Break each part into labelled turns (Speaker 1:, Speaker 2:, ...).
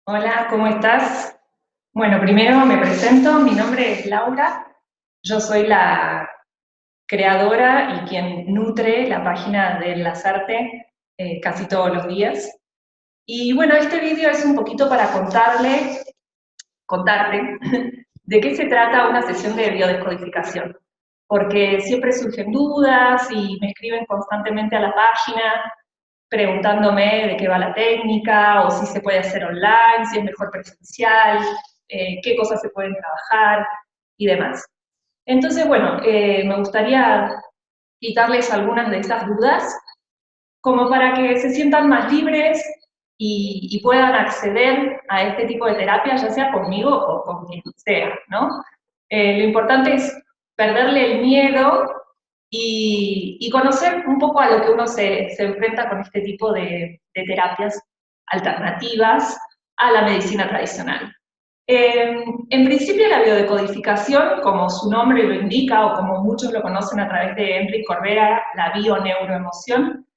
Speaker 1: Hola, ¿cómo estás? Bueno, primero me presento, mi nombre es Laura, yo soy la creadora y quien nutre la página de Enlazarte casi todos los días. Y bueno, este vídeo es un poquito para contarte de qué se trata una sesión de biodescodificación, porque siempre surgen dudas y me escriben constantemente a la página preguntándome de qué va la técnica, o si se puede hacer online, si es mejor presencial, qué cosas se pueden trabajar y demás. Entonces, bueno, me gustaría quitarles algunas de esas dudas, como para que se sientan más libres y puedan acceder a este tipo de terapia, ya sea conmigo o con quien sea, ¿no? Lo importante es perderle el miedo y conocer un poco a lo que uno se enfrenta con este tipo de terapias alternativas a la medicina tradicional. En principio la biodecodificación, como su nombre lo indica o como muchos lo conocen a través de Enrique Corbera, la bioneuroemoción,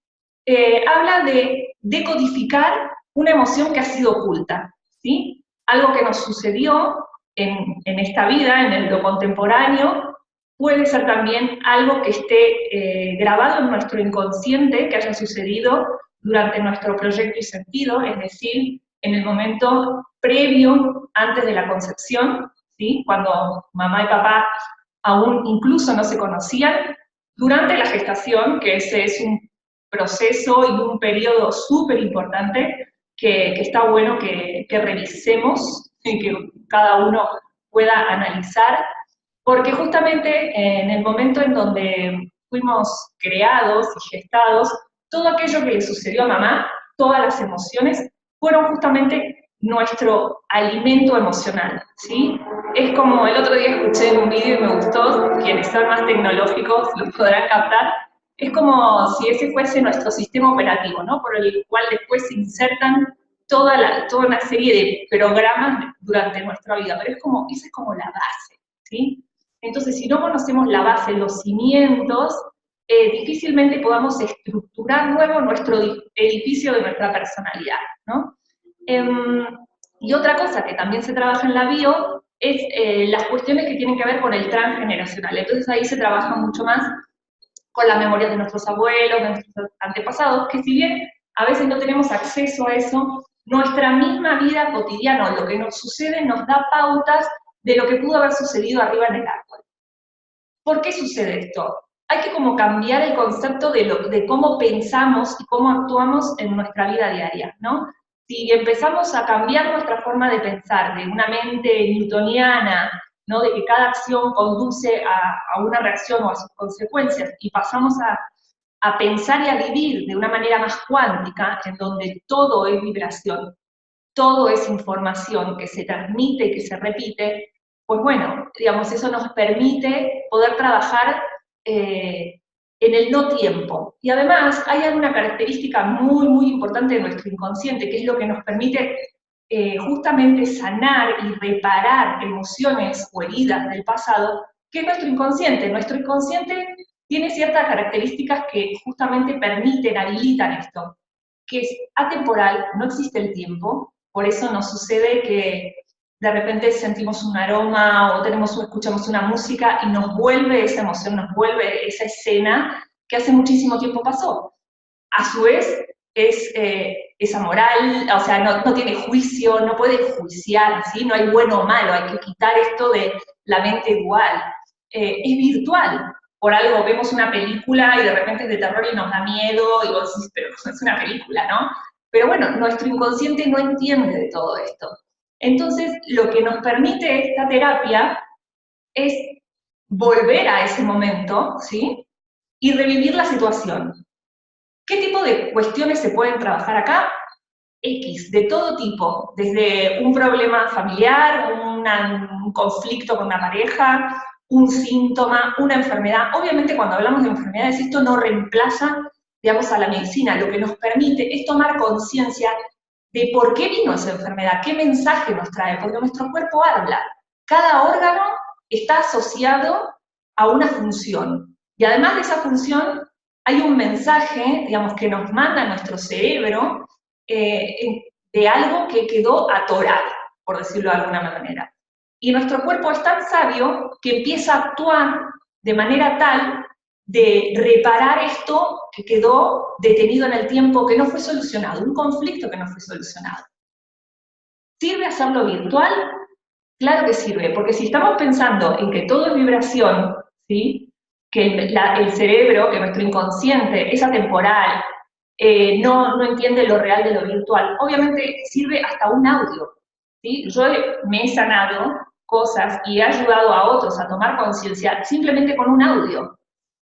Speaker 1: habla de decodificar una emoción que ha sido oculta, ¿sí? Algo que nos sucedió en esta vida, en lo contemporáneo, puede ser también algo que esté grabado en nuestro inconsciente, que haya sucedido durante nuestro proyecto y sentido, es decir, en el momento previo, antes de la concepción, ¿sí? Cuando mamá y papá aún incluso no se conocían, durante la gestación, que ese es un proceso y un periodo súper importante que está bueno que revisemos y que cada uno pueda analizar, porque justamente en el momento en donde fuimos creados y gestados, todo aquello que le sucedió a mamá, todas las emociones, fueron justamente nuestro alimento emocional, ¿sí? Es como el otro día escuché un vídeo y me gustó, quienes son más tecnológicos lo podrán captar, es como si ese fuese nuestro sistema operativo, ¿no? Por el cual después se insertan toda una serie de programas durante nuestra vida, pero es como, esa es como la base, ¿sí? Entonces, si no conocemos la base, los cimientos, difícilmente podamos estructurar luego nuestro edificio de nuestra personalidad, ¿no? Em, y otra cosa que también se trabaja en la bio es las cuestiones que tienen que ver con el transgeneracional. Entonces ahí se trabaja mucho más con las memorias de nuestros abuelos, de nuestros antepasados, que si bien a veces no tenemos acceso a eso, nuestra misma vida cotidiana, lo que nos sucede, nos da pautas de lo que pudo haber sucedido arriba en el árbol. ¿Por qué sucede esto? Hay que como cambiar el concepto de cómo pensamos y cómo actuamos en nuestra vida diaria, ¿no? Si empezamos a cambiar nuestra forma de pensar, de una mente newtoniana, ¿no? De que cada acción conduce a una reacción o a sus consecuencias, y pasamos a pensar y a vivir de una manera más cuántica, en donde todo es vibración, todo es información que se transmite y que se repite, pues bueno, digamos, eso nos permite poder trabajar en el no tiempo. Y además hay alguna característica muy, muy importante de nuestro inconsciente, que es lo que nos permite justamente sanar y reparar emociones o heridas del pasado, que es nuestro inconsciente. Nuestro inconsciente tiene ciertas características que justamente permiten, habilitan esto, que es atemporal, no existe el tiempo, por eso nos sucede que de repente sentimos un aroma o escuchamos una música y nos vuelve esa emoción, nos vuelve esa escena que hace muchísimo tiempo pasó. A su vez, es amoral, o sea, no tiene juicio, no puede juiciar, ¿sí? No hay bueno o malo, hay que quitar esto de la mente dual. Es virtual. Por algo vemos una película y de repente es de terror y nos da miedo, y vos decís, pero es una película, ¿no? Pero bueno, nuestro inconsciente no entiende de todo esto. Entonces, lo que nos permite esta terapia es volver a ese momento, ¿sí? Y revivir la situación. ¿Qué tipo de cuestiones se pueden trabajar acá? X, de todo tipo, desde un problema familiar, un conflicto con una pareja, un síntoma, una enfermedad. Obviamente cuando hablamos de enfermedades esto no reemplaza, digamos, a la medicina, lo que nos permite es tomar conciencia de por qué vino esa enfermedad, qué mensaje nos trae, porque nuestro cuerpo habla. Cada órgano está asociado a una función, y además de esa función hay un mensaje, digamos, que nos manda nuestro cerebro, de algo que quedó atorado, por decirlo de alguna manera. Y nuestro cuerpo es tan sabio que empieza a actuar de manera tal de reparar esto que quedó detenido en el tiempo, que no fue solucionado, un conflicto que no fue solucionado. ¿Sirve hacerlo virtual? Claro que sirve, porque si estamos pensando en que todo es vibración, ¿sí? Que el cerebro, que nuestro inconsciente es atemporal, no entiende lo real de lo virtual, obviamente sirve hasta un audio, ¿sí? Yo me he sanado cosas y he ayudado a otros a tomar conciencia simplemente con un audio.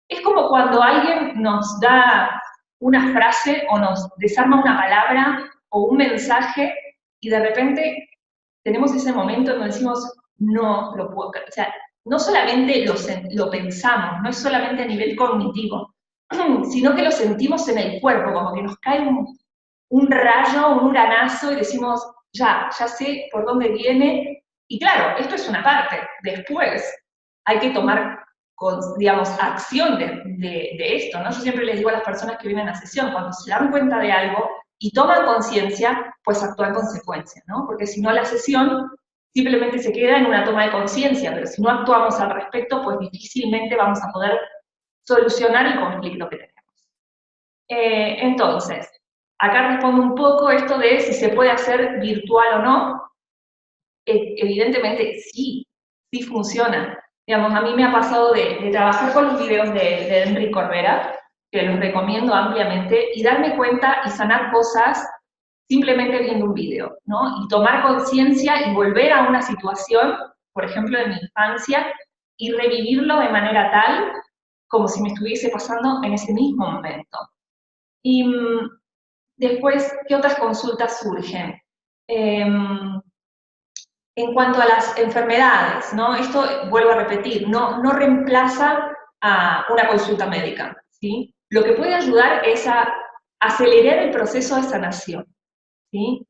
Speaker 1: Es como cuando alguien nos da una frase o nos desarma una palabra o un mensaje y de repente tenemos ese momento en donde decimos, no lo puedo creer. O sea, no solamente lo pensamos, no es solamente a nivel cognitivo, sino que lo sentimos en el cuerpo, como que nos cae un rayo, un uranazo y decimos, ya sé por dónde viene. Y claro, esto es una parte. Después hay que tomar, digamos, acción de esto, ¿no? Yo siempre les digo a las personas que vienen a sesión, cuando se dan cuenta de algo y toman conciencia, pues actúan en consecuencia, ¿no? Porque si no la sesión simplemente se queda en una toma de conciencia, pero si no actuamos al respecto, pues difícilmente vamos a poder solucionar el conflicto que tenemos. Entonces, acá respondo un poco esto de si se puede hacer virtual o no. Evidentemente sí funciona. Digamos, a mí me ha pasado de trabajar con los videos de Enrique Corbera, que los recomiendo ampliamente, y darme cuenta y sanar cosas simplemente viendo un video, ¿no? Y tomar conciencia y volver a una situación, por ejemplo, de mi infancia, y revivirlo de manera tal como si me estuviese pasando en ese mismo momento. Y después, ¿qué otras consultas surgen? En cuanto a las enfermedades, ¿no? Esto, vuelvo a repetir, no reemplaza a una consulta médica, ¿sí? Lo que puede ayudar es a acelerar el proceso de sanación, ¿sí?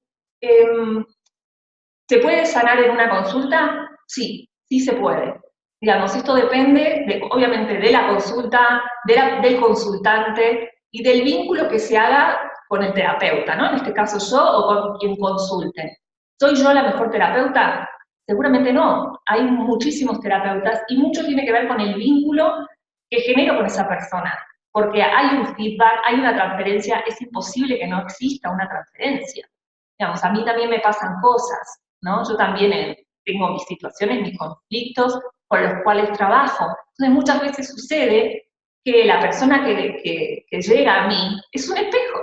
Speaker 1: ¿Se puede sanar en una consulta? Sí se puede. Digamos, esto depende, obviamente, de la consulta, del consultante y del vínculo que se haga con el terapeuta, ¿no? En este caso yo o con quien consulte. ¿Soy yo la mejor terapeuta? Seguramente no. Hay muchísimos terapeutas y mucho tiene que ver con el vínculo que genero con esa persona. Porque hay un feedback, hay una transferencia, es imposible que no exista una transferencia. Digamos, a mí también me pasan cosas, ¿no? Yo también tengo mis situaciones, mis conflictos con los cuales trabajo. Entonces muchas veces sucede que la persona que llega a mí es un espejo.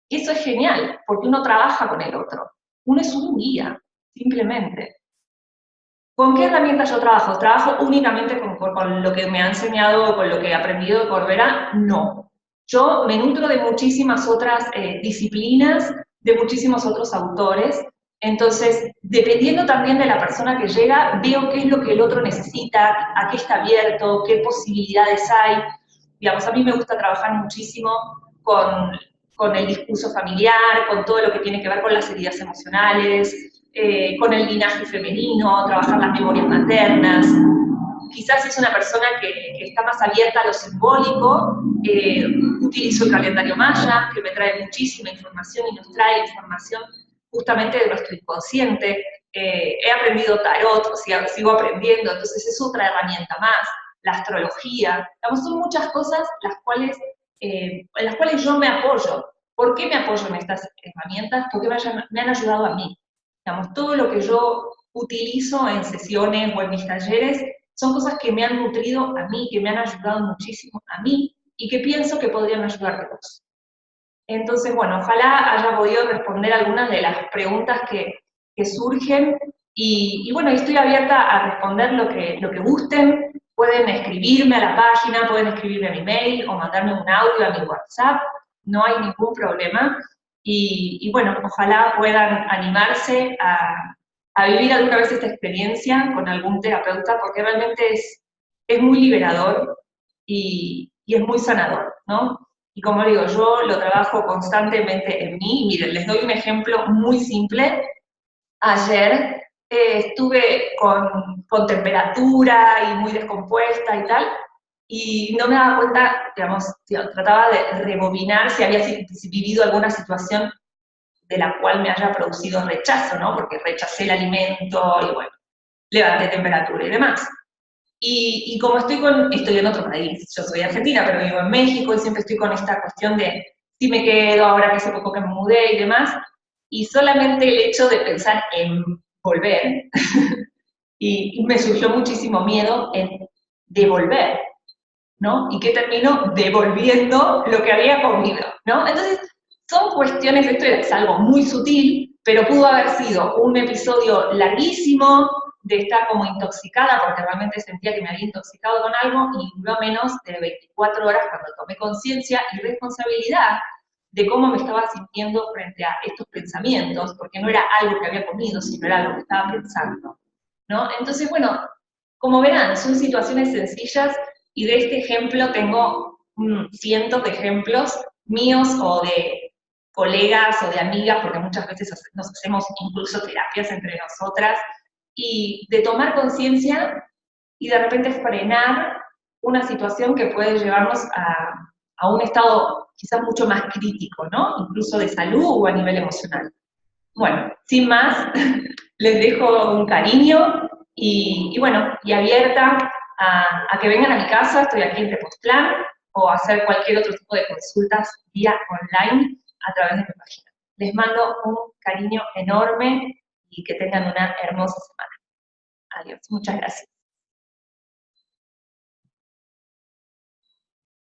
Speaker 1: Y eso es genial, porque uno trabaja con el otro. Uno es un guía, simplemente. ¿Con qué herramientas yo trabajo? ¿Trabajo únicamente con lo que me ha enseñado, con lo que he aprendido de Corbera? No. Yo me nutro de muchísimas otras disciplinas, de muchísimos otros autores. Entonces, dependiendo también de la persona que llega, veo qué es lo que el otro necesita, a qué está abierto, qué posibilidades hay. Digamos, a mí me gusta trabajar muchísimo con el discurso familiar, con todo lo que tiene que ver con las heridas emocionales, con el linaje femenino, trabajar las memorias maternas. Quizás si es una persona que está más abierta a lo simbólico, utilizo el calendario maya, que me trae muchísima información y nos trae información justamente de nuestro inconsciente. He aprendido tarot, o sea, sigo aprendiendo, entonces es otra herramienta más. La astrología, digamos, son muchas cosas en las cuales yo me apoyo. ¿Por qué me apoyo en estas herramientas? Porque me han ayudado a mí. Digamos, todo lo que yo utilizo en sesiones o en mis talleres son cosas que me han nutrido a mí, que me han ayudado muchísimo a mí y que pienso que podrían ayudarte a vos. Entonces, bueno, ojalá haya podido responder algunas de las preguntas que surgen y bueno, estoy abierta a responder lo que gusten. Pueden escribirme a la página, pueden escribirme a mi mail o mandarme un audio a mi WhatsApp, no hay ningún problema. Y bueno, ojalá puedan animarse a vivir alguna vez esta experiencia con algún terapeuta, porque realmente es muy liberador y es muy sanador, ¿no? Y como digo, yo lo trabajo constantemente en mí. Miren, les doy un ejemplo muy simple. Ayer estuve con temperatura y muy descompuesta y tal, y no me daba cuenta, digamos, trataba de rebobinar si había vivido alguna situación de la cual me haya producido rechazo, ¿no? Porque rechacé el alimento y bueno, levanté temperatura y demás. Y como estoy en otro país, yo soy argentina, pero vivo en México y siempre estoy con esta cuestión de si me quedo, ahora que hace poco que me mudé y demás, y solamente el hecho de pensar en volver, y me surgió muchísimo miedo en devolver, ¿no? Y que termino devolviendo lo que había comido, ¿no? Entonces, son cuestiones, esto es algo muy sutil, pero pudo haber sido un episodio larguísimo de estar como intoxicada, porque realmente sentía que me había intoxicado con algo, y duró menos de 24 horas cuando tomé conciencia y responsabilidad de cómo me estaba sintiendo frente a estos pensamientos, porque no era algo que había comido, sino era algo que estaba pensando, ¿no? Entonces, bueno, como verán, son situaciones sencillas y de este ejemplo tengo cientos de ejemplos míos o de colegas o de amigas, porque muchas veces nos hacemos incluso terapias entre nosotras, y de tomar conciencia y de repente frenar una situación que puede llevarnos a un estado quizás mucho más crítico, ¿no? Incluso de salud o a nivel emocional. Bueno, sin más, les dejo un cariño y bueno, y abierta a que vengan a mi casa, estoy aquí en Tepoztlán, o a hacer cualquier otro tipo de consultas vía online a través de mi página. Les mando un cariño enorme y que tengan una hermosa semana. Adiós, muchas gracias.